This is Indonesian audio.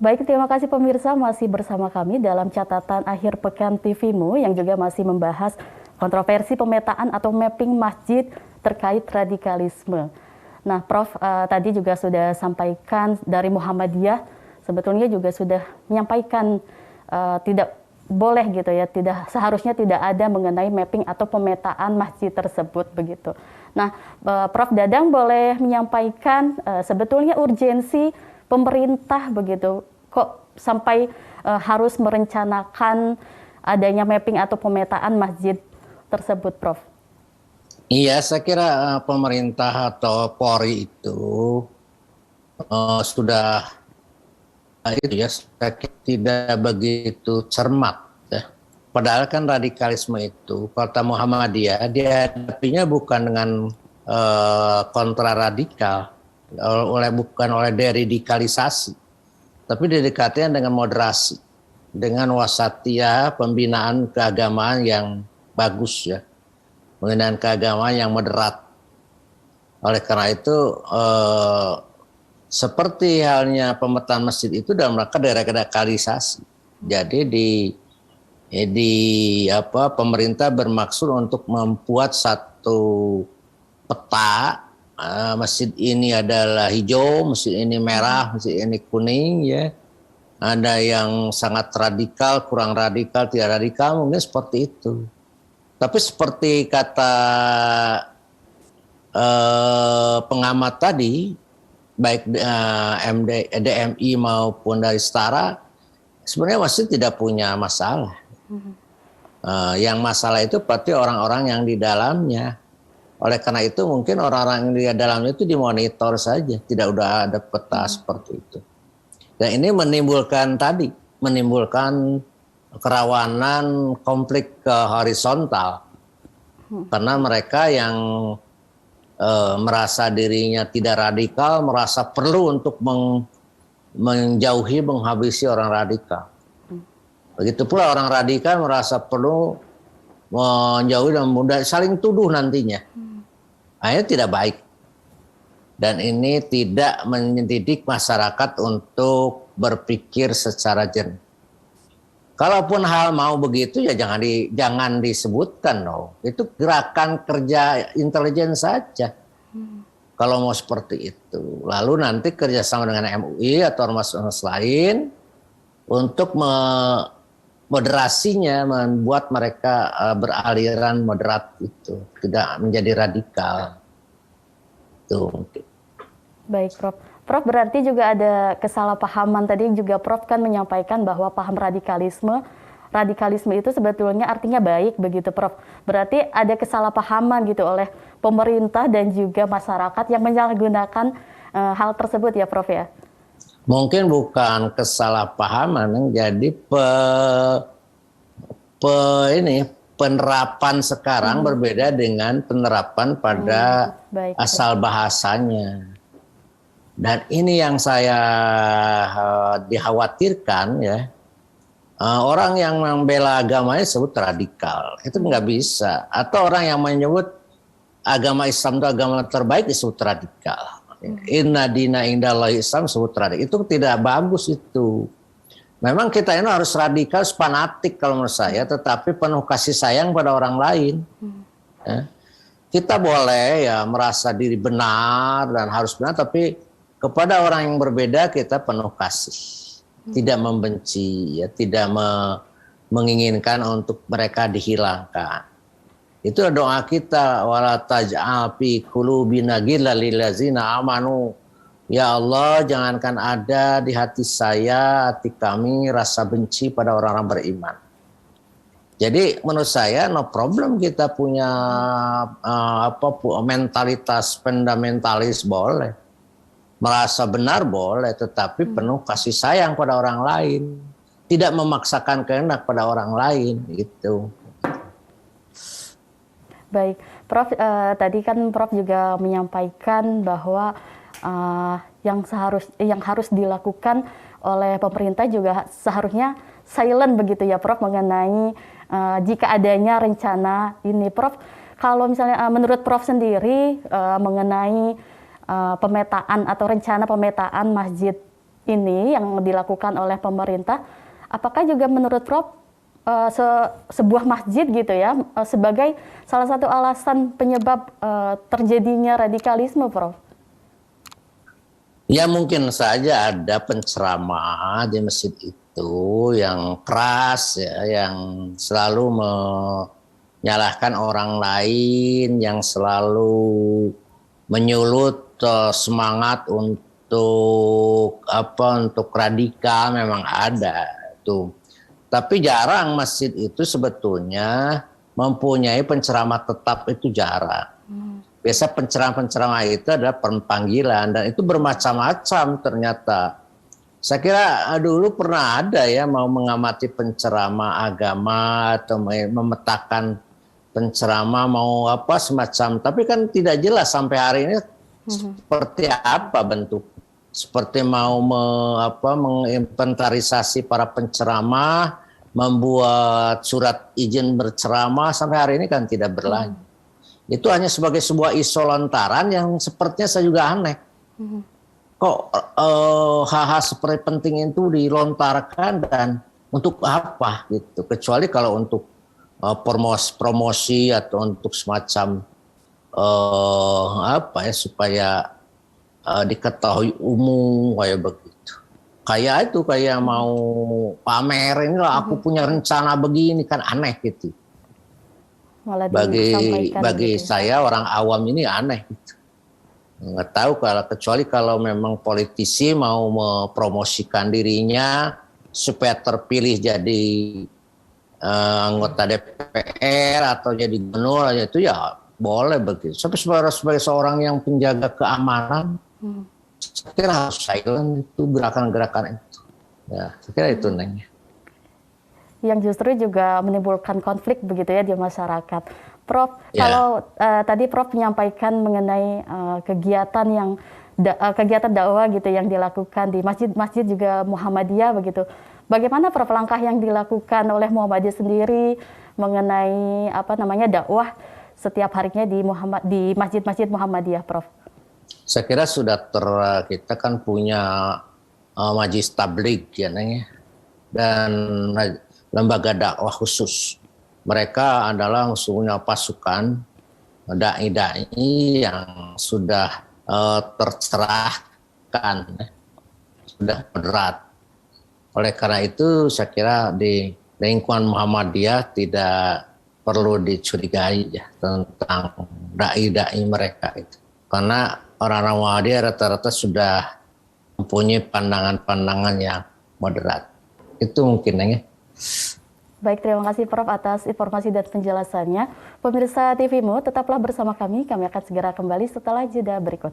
Baik, terima kasih pemirsa masih bersama kami dalam catatan akhir pekan TVmu yang juga masih membahas kontroversi pemetaan atau mapping masjid terkait radikalisme. Nah, Prof tadi juga sudah sampaikan dari Muhammadiyah sebetulnya juga sudah menyampaikan tidak boleh gitu ya, tidak seharusnya tidak ada mengenai mapping atau pemetaan masjid tersebut begitu. Nah, Prof Dadang boleh menyampaikan sebetulnya urgensi pemerintah begitu kok sampai harus merencanakan adanya mapping atau pemetaan masjid tersebut, Prof? Iya, saya kira pemerintah atau Polri itu sudah itu ya, saya kira tidak begitu cermat ya. Padahal kan radikalisme itu kata Muhammadiyah dihadapinya bukan dengan kontra radikal, bukan oleh deradikalisasi, tapi didekatnya dengan moderasi, dengan wasatiyah, pembinaan keagamaan yang bagus ya, pembinaan keagamaan yang moderat. Oleh karena itu seperti halnya pemetaan masjid itu dalam rangka deradikalisasi. Jadi pemerintah bermaksud untuk membuat satu peta, masjid ini adalah hijau, masjid ini merah, masjid ini kuning ya. Ada yang sangat radikal, kurang radikal, tidak radikal, mungkin seperti itu. Tapi seperti kata pengamat tadi, baik DMI maupun dari Setara, sebenarnya masjid tidak punya masalah. Yang masalah itu berarti orang-orang yang di dalamnya. Oleh karena itu mungkin orang-orang yang di dalamnya itu dimonitor saja, tidak udah ada peta seperti itu. Dan ini menimbulkan kerawanan konflik horizontal. Karena mereka yang merasa dirinya tidak radikal, merasa perlu untuk menjauhi, menghabisi orang radikal. Begitu pula orang radikal merasa perlu menjauhi dan mudah saling tuduh nantinya. Akhirnya tidak baik. Dan ini tidak mendidik masyarakat untuk berpikir secara jernih. Kalaupun hal mau begitu ya jangan disebutkan dong. Itu gerakan kerja intelijen saja. Kalau mau seperti itu. Lalu nanti kerjasama dengan MUI atau ormas-ormas lain untuk moderasinya, membuat mereka beraliran moderat itu, tidak menjadi radikal. Tuh. Baik, Prof. Prof, berarti juga ada kesalahpahaman tadi juga Prof kan menyampaikan bahwa paham radikalisme itu sebetulnya artinya baik begitu, Prof. Berarti ada kesalahpahaman gitu oleh pemerintah dan juga masyarakat yang menyalahgunakan hal tersebut ya, Prof ya? Mungkin bukan kesalahpahaman, jadi penerapan sekarang berbeda dengan penerapan pada asal bahasanya. Dan ini yang saya dikhawatirkan ya, orang yang membela agamanya disebut radikal, itu nggak bisa. Atau orang yang menyebut agama Islam itu agama terbaik disebut radikal. Inna dina indallahi Islam disebut radikal. Itu tidak bagus itu. Memang kita ini harus radikal, fanatik kalau menurut saya, tetapi penuh kasih sayang pada orang lain. Ya. Kita boleh ya merasa diri benar dan harus benar, tapi kepada orang yang berbeda kita penuh kasih, tidak membenci, ya, tidak menginginkan untuk mereka dihilangkan. Itu doa kita, wala taj'al fi qulubina ghillan lil ladzina amanu. Ya Allah, jangankan ada di hati saya, hati kami rasa benci pada orang-orang beriman. Jadi menurut saya no problem kita punya mentalitas fundamentalis boleh. Merasa benar boleh, tetapi penuh kasih sayang pada orang lain, tidak memaksakan kehendak pada orang lain, gitu. Baik, Prof. Tadi kan Prof juga menyampaikan bahwa yang harus dilakukan oleh pemerintah juga seharusnya silent begitu ya, Prof, mengenai jika adanya rencana ini, Prof. Kalau misalnya menurut Prof sendiri mengenai pemetaan atau rencana pemetaan masjid ini yang dilakukan oleh pemerintah, apakah juga menurut Prof sebuah masjid gitu ya sebagai salah satu alasan penyebab terjadinya radikalisme, Prof? Ya mungkin saja ada penceramah di masjid itu yang keras ya, yang selalu menyalahkan orang lain, yang selalu menyulut semangat untuk radikal, memang ada tuh. Tapi jarang masjid itu sebetulnya mempunyai penceramah tetap, itu jarang. Biasa penceramah-penceramah itu adalah panggilan dan itu bermacam-macam ternyata. Saya kira dulu pernah ada ya mau mengamati penceramah agama atau memetakan penceramah mau apa semacam, tapi kan tidak jelas sampai hari ini seperti apa bentuk. Seperti mau menginventarisasi para penceramah, membuat surat izin berceramah, sampai hari ini kan tidak berlanjut. Itu hanya sebagai sebuah isu lontaran yang sepertinya saya juga aneh. Kok hal-hal seperti penting itu dilontarkan dan untuk apa gitu? Kecuali kalau untuk promosi atau untuk semacam supaya diketahui umum kayak begitu. Kayak mau pamer, ini lah aku punya rencana begini, kan aneh gitu. Malah Bagi gitu. saya orang awam ini aneh gitu. Nggak tahu kecuali kalau memang politisi mau mempromosikan dirinya supaya terpilih jadi anggota DPR atau jadi gubernur, itu ya boleh begitu. Tapi sebagai seorang yang penjaga keamanan, saya kira harus silent itu gerakan-gerakan itu. Ya, saya kira itu Neng. Yang justru juga menimbulkan konflik begitu ya di masyarakat. Prof, Ya. kalau tadi Prof menyampaikan mengenai kegiatan dakwah gitu yang dilakukan di masjid-masjid juga Muhammadiyah begitu. Bagaimana Prof langkah yang dilakukan oleh Muhammadiyah sendiri mengenai dakwah setiap harinya di masjid-masjid Muhammadiyah, Prof? Saya kira kita kan punya majlis tabligh ya Neng, dan lembaga dakwah khusus. Mereka adalah punya pasukan dai-dai yang sudah tercerahkan, sudah moderat. Oleh karena itu saya kira di lingkungan Muhammadiyah tidak perlu dicurigai ya tentang dai-dai mereka itu. Karena orang-orang Muhammadiyah rata-rata sudah mempunyai pandangan-pandangan yang moderat. Itu mungkin ya. Baik, terima kasih Prof atas informasi dan penjelasannya. Pemirsa TVMU, tetaplah bersama kami akan segera kembali setelah jeda berikut.